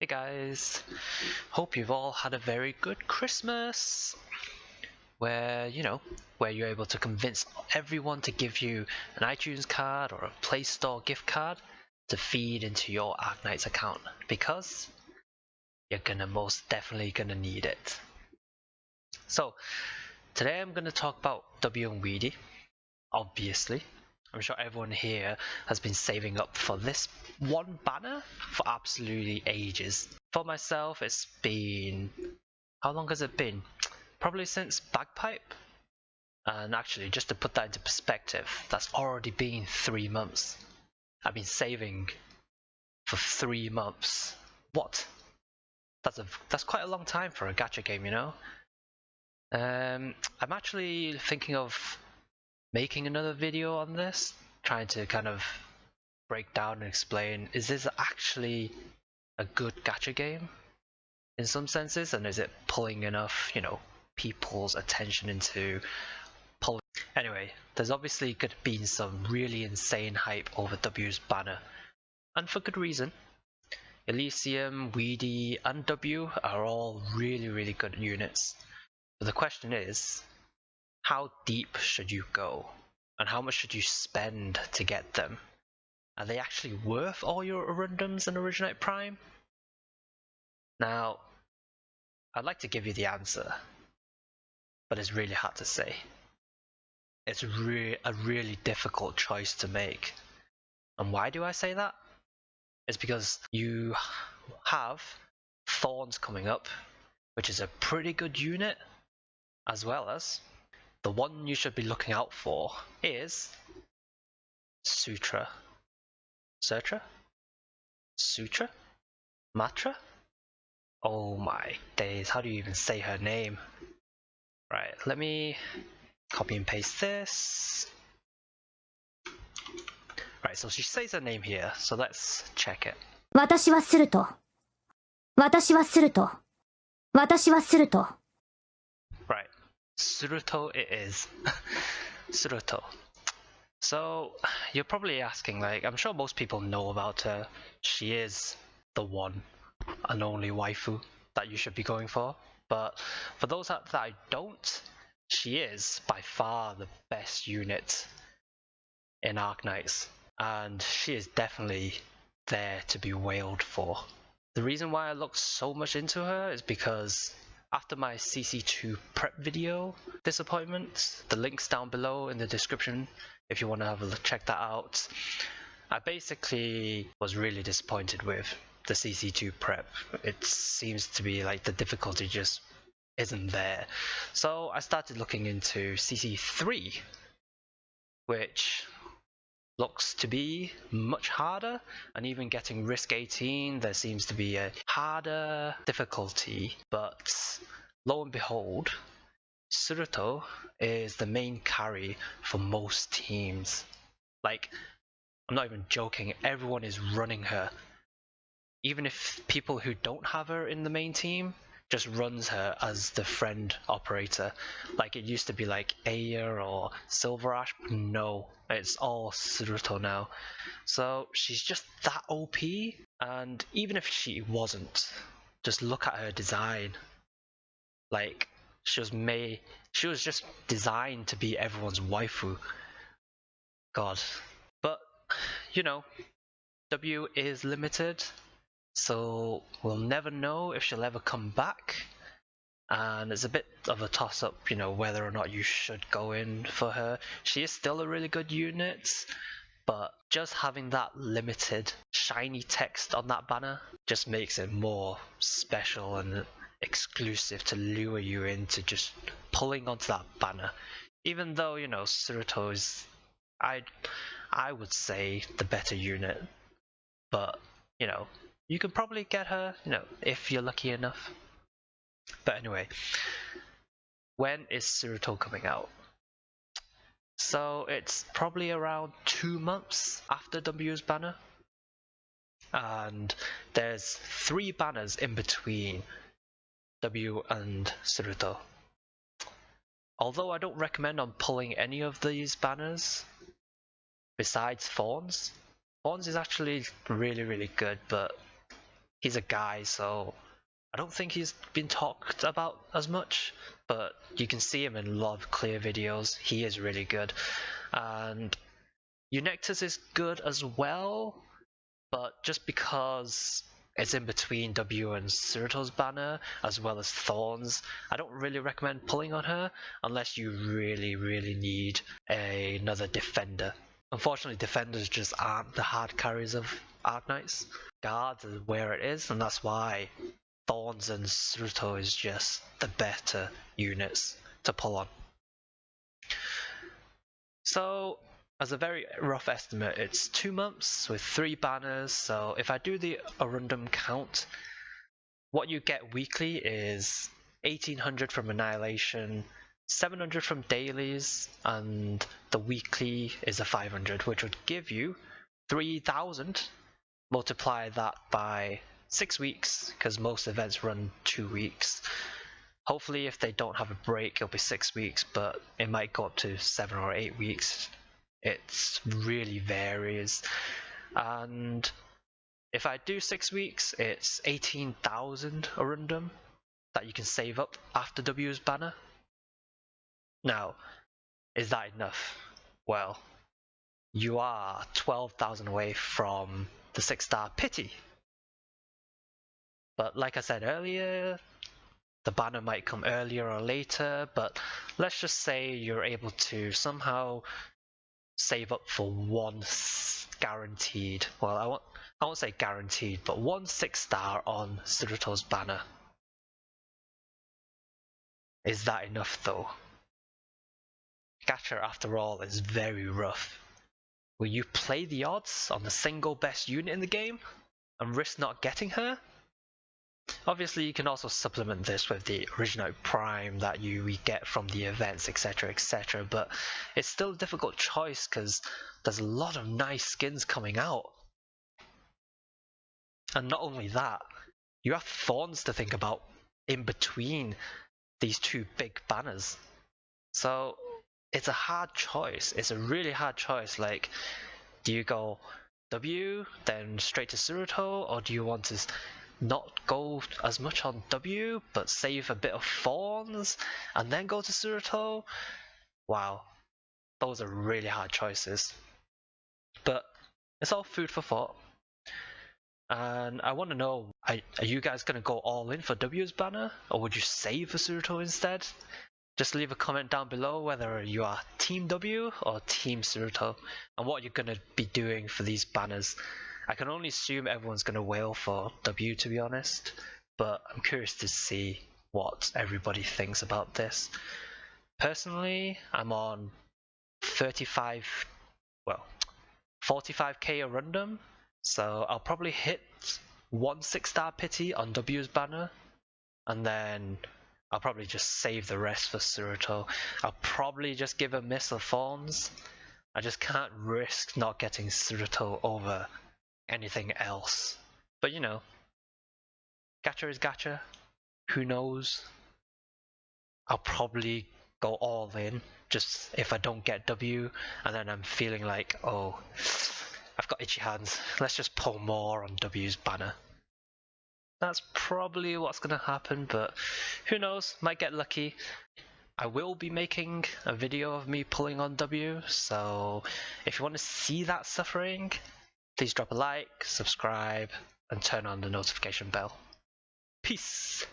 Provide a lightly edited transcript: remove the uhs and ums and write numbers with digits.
Hey guys, hope you've all had a very good Christmas where you're able to convince everyone to give you an iTunes card or a Play Store gift card to feed into your Arknights account because you're most definitely gonna need it. So today I'm gonna talk about W and Weedy. Obviously, I'm sure everyone here has been saving up for this one banner for absolutely ages. For myself, it's been, how long has it been? Probably since Bagpipe. And actually, just to put that into perspective, that's already been 3 months. I've been saving for 3 months. What? That's quite a long time for a gacha game, you know? I'm actually thinking of making another video on this, trying to kind of break down and explain, is this actually a good gacha game in some senses, and is it pulling enough, people's attention into pulling? Anyway, there's obviously been some really insane hype over W's banner, and for good reason. Elysium, Weedy, and W are all really good units. But the question is, how deep should you go? And how much should you spend to get them? Are they actually worth all your Arundums and Originate Prime? Now, I'd like to give you the answer, but it's really hard to say. It's a really difficult choice to make. And why do I say that? It's because you have Thorns coming up, which is a pretty good unit, as well as the one you should be looking out for is Surtr. Surtr? Sutra? Matra? Oh my days, how do you even say her name? Right, let me copy and paste this. Right, so she says her name here, so let's check it. 私はスルト。私はスルト。私はスルト。 Right, Surtr it is. Surtr. So, you're probably asking, like, I'm sure most people know about her. She is the one and only waifu that you should be going for. But for those that don't, she is by far the best unit in Arknights. And she is definitely there to be wailed for. The reason why I looked so much into her is because after my CC2 prep video disappointment, the link's down below in the description if you want to have a look, check that out. I basically was really disappointed with the CC2 prep. It seems to be like the difficulty just isn't there. So I started looking into CC3, which looks to be much harder, and even getting risk 18 there seems to be a harder difficulty, but lo and behold, Surtr is the main carry for most teams. Like, I'm not even joking, everyone is running her. Even if people who don't have her in the main team just runs her as the friend operator. Like it used to be like Aya or Silver Ash. No, it's all Surtr now. So she's just that OP, and even if she wasn't, just look at her design. Like she was just designed to be everyone's waifu. God. But W is limited, so we'll never know if she'll ever come back, and it's a bit of a toss-up, whether or not you should go in for her. She is still a really good unit, but just having that limited shiny text on that banner just makes it more special and exclusive to lure you into just pulling onto that banner. Even though, Surtr is, I would say, the better unit, but you can probably get her, if you're lucky enough. But anyway, when is Surtr coming out? So it's probably around 2 months after W's banner, and there's 3 banners in between W and Surtr. Although I don't recommend on pulling any of these banners besides Thorns. Thorns is actually really good, but he's a guy, so I don't think he's been talked about as much, but you can see him in a lot of clear videos. He is really good. And Eunectus is good as well, but just because it's in between W and Surtr's banner, as well as Thorns, I don't really recommend pulling on her unless you really, really need another defender. Unfortunately, defenders just aren't the hard carries of Arknights. Guards is where it is, and that's why Thorns and Surtr is just the better units to pull on. So, as a very rough estimate, it's 2 months with 3 banners. So if I do the Arundum count, what you get weekly is 1800 from Annihilation, 700 from dailies, and the weekly is a 500, which would give you 3000. Multiply that by 6 weeks, because most events run 2 weeks. Hopefully, if they don't have a break, it'll be 6 weeks, but it might go up to 7 or 8 weeks. It really varies. And if I do 6 weeks, it's 18,000 Arundum that you can save up after W's banner. Now, is that enough? Well, you are 12,000 away from the 6-star Pity. But like I said earlier, the banner might come earlier or later, but let's just say you're able to somehow save up for one guaranteed, well, I won't say guaranteed, but one 6-star on Surtr's banner. Is that enough though? Gacha, after all, is very rough. Will you play the odds on the single best unit in the game and risk not getting her? Obviously, you can also supplement this with the original prime that we get from the events, etc, etc, but it's still a difficult choice because there's a lot of nice skins coming out. And not only that, you have Thorns to think about in between these 2 big banners. So it's a hard choice. It's a really hard choice. Like, do you go W, then straight to Surtr, or do you want to not go as much on W, but save a bit of Thorns, and then go to Surtr? Wow, those are really hard choices. But it's all food for thought. And I want to know, are you guys going to go all in for W's banner, or would you save for Surtr instead? Just leave a comment down below whether you are Team W or Team Surtr, and what you're going to be doing for these banners. I can only assume everyone's going to wail for W, to be honest, but I'm curious to see what everybody thinks about this. Personally, I'm on 45, well, 45k Arundum, so I'll probably hit one 6-star Pity on W's banner, and then I'll probably just save the rest for Surtr. I'll probably just give a miss of Thorns. I just can't risk not getting Surtr over anything else. But you know, gacha is gacha. Who knows? I'll probably go all in just if I don't get W, and then I'm feeling like, oh, I've got itchy hands. Let's just pull more on W's banner. That's probably what's going to happen, but who knows? Might get lucky. I will be making a video of me pulling on W, so if you want to see that suffering, please drop a like, subscribe, and turn on the notification bell. Peace!